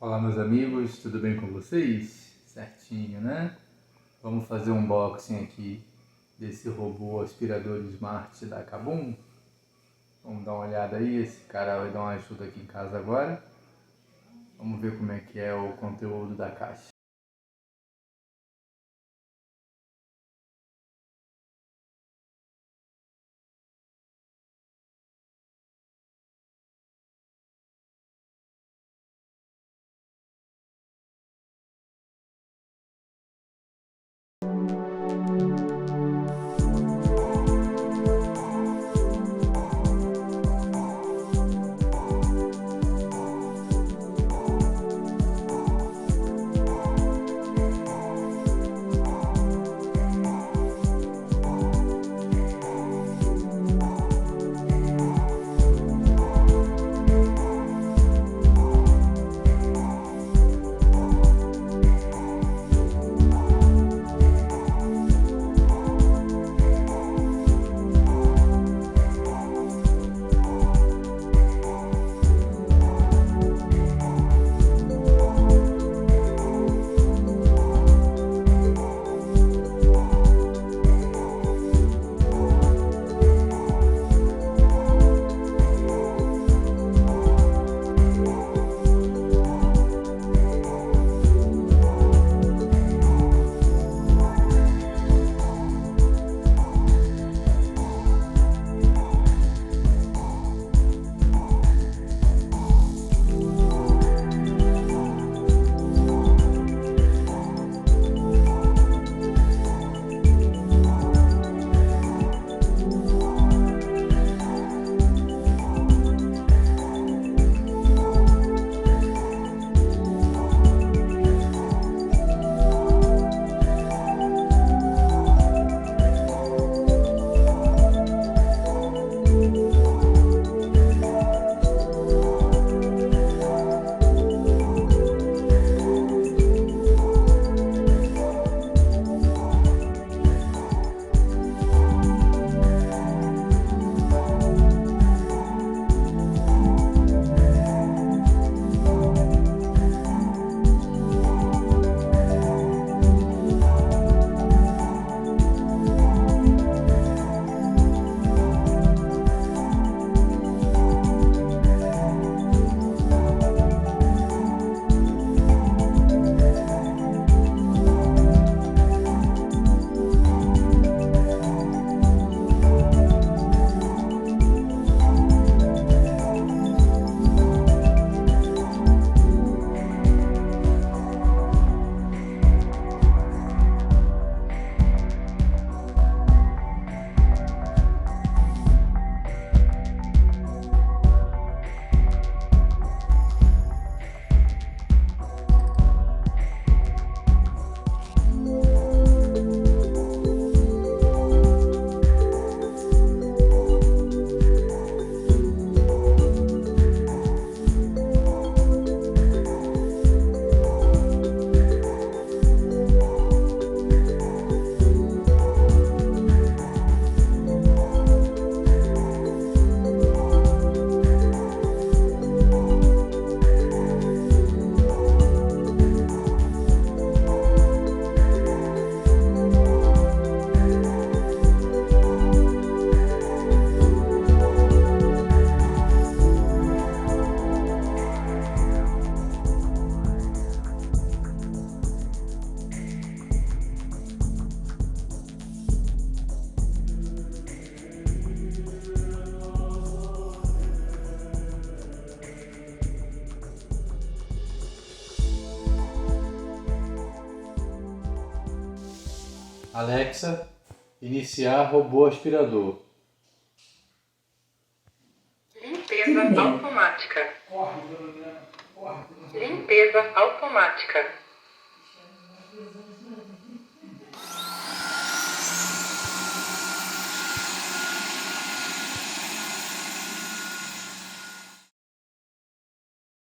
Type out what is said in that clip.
Olá, meus amigos, tudo bem com vocês? Certinho, né? Vamos fazer um unboxing aqui desse robô aspirador smart da Kabum. Vamos dar uma olhada aí, esse cara vai dar uma ajuda aqui em casa agora. Vamos ver como é que é o conteúdo da caixa. Alexa, iniciar robô aspirador. Limpeza automática. Limpeza automática.